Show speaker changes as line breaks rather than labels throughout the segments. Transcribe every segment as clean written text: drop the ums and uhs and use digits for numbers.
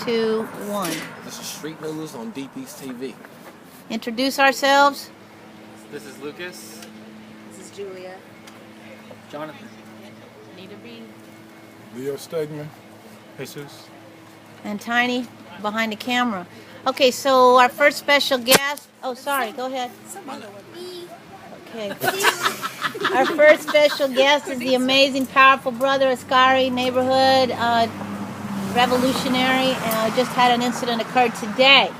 2, 1.
This is Street News on DP's-TV.
Introduce ourselves.
This is Lucas.
This is Julia.
Jonathan.
Nita B.
Leo Stegman.
Jesus.
And Tiny behind the camera. Okay, so our first special guest. Oh, sorry. Go ahead.
Some other one.
Okay. Our first special guest is the amazing, powerful brother Ascari, neighborhood revolutionary. Just had an incident occurred today.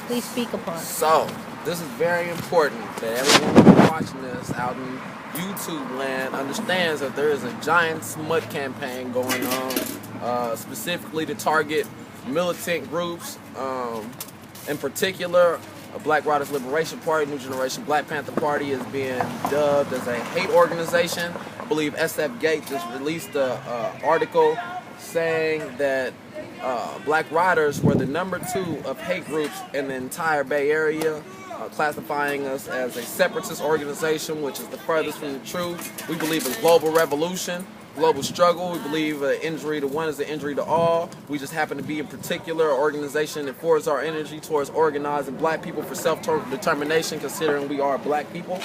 Please speak upon.
So, this is very important that everyone who's watching this out in YouTube land understands that there is a giant smut campaign going on, specifically to target militant groups, in particular. Black Riders Liberation Party, New Generation Black Panther Party is being dubbed as a hate organization. I believe SF Gate just released an article saying that Black Riders were the #2 of hate groups in the entire Bay Area, classifying us as a separatist organization, which is the furthest from the truth. We believe in global revolution, global struggle. We believe an injury to one is an injury to all. We just happen to be a particular organization that pours our energy towards organizing black people for self-determination, considering we are black people.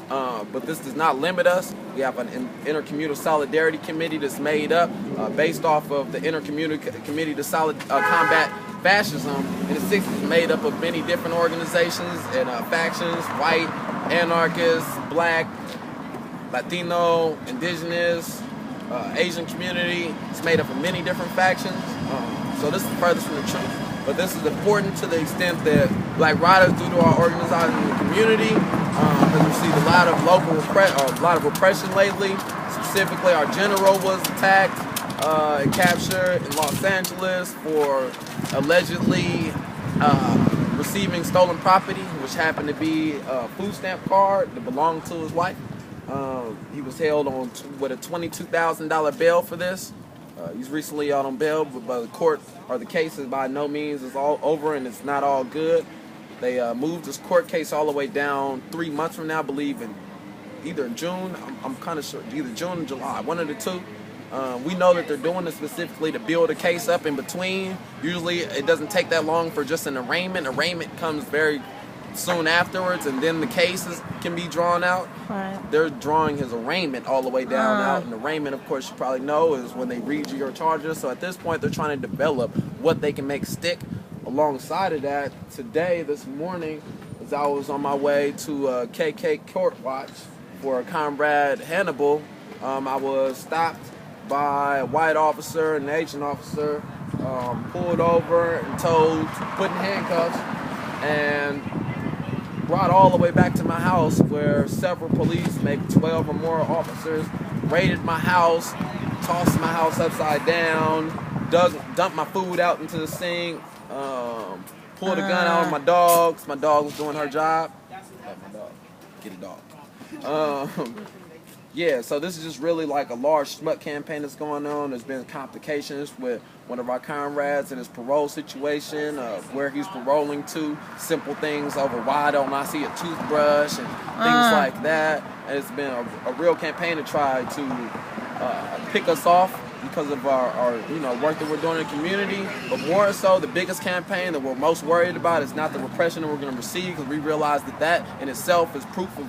But this does not limit us. We have an intercommunal solidarity committee that's made up based off of the intercommunal committee to combat fascism in the 60s, made up of many different organizations and factions: white, anarchists, black, Latino, indigenous, Asian community. It's made up of many different factions. So this is furthest from the truth. But this is important to the extent that Black Riders, due to our organizing in the community, has received a lot of repression lately. Specifically, our general was attacked and captured in Los Angeles for allegedly receiving stolen property, which happened to be a food stamp card that belonged to his wife. He was held on with a $22,000 bail for this. He's recently out on bail, but the court, or the case is by no means is all over, and it's not all good. They moved this court case all the way down 3 months from now, I believe in either June, I'm kind of sure, either June or July, one of the two. We know that they're doing it specifically to build a case up in between. Usually it doesn't take that long for just an arraignment. Arraignment comes very soon afterwards, and then the cases can be drawn out.
Right.
They're drawing his arraignment all the way down out, and arraignment, of course, you probably know, is when they read you your charges. So at this point, they're trying to develop what they can make stick. Alongside of that, today, this morning, as I was on my way to KK Court Watch for Comrade Hannibal, I was stopped by a white officer and an Asian officer, pulled over and told, put in handcuffs, and brought all the way back to my house, where several police, maybe 12 or more officers, raided my house, tossed my house upside down, dumped my food out into the sink, pulled a gun out of my dogs. My dog was doing her job. My dog. Get a dog. Yeah, so this is just really like a large smut campaign that's going on. There's been complications with one of our comrades in his parole situation, where he's paroling to, simple things over why don't I see a toothbrush and things like that. And it's been a real campaign to try to pick us off because of our work that we're doing in the community. But more so, the biggest campaign that we're most worried about is not the repression that we're going to receive, because we realize that in itself is proof of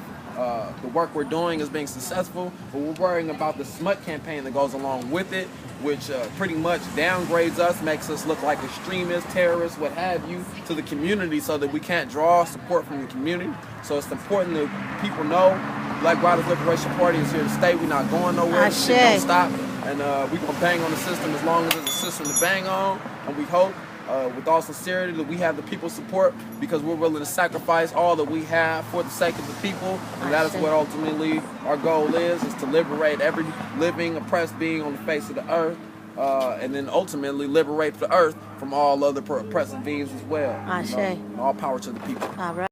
the work we're doing is being successful, but we're worrying about the smut campaign that goes along with it, which pretty much downgrades us, makes us look like extremists, terrorists, what have you, to the community, so that we can't draw support from the community. So it's important that people know Black Riders Liberation Party is here to stay. We're not going nowhere. Shit don't stop. And we're going to bang on the system as long as there's a system to bang on. And we hope, with all sincerity, that we have the people's support, because we're willing to sacrifice all that we have for the sake of the people. And that is what ultimately our goal is to liberate every living oppressed being on the face of the earth, and then ultimately liberate the earth from all other oppressive beings as well.
Ashe.
All power to the people.
All right.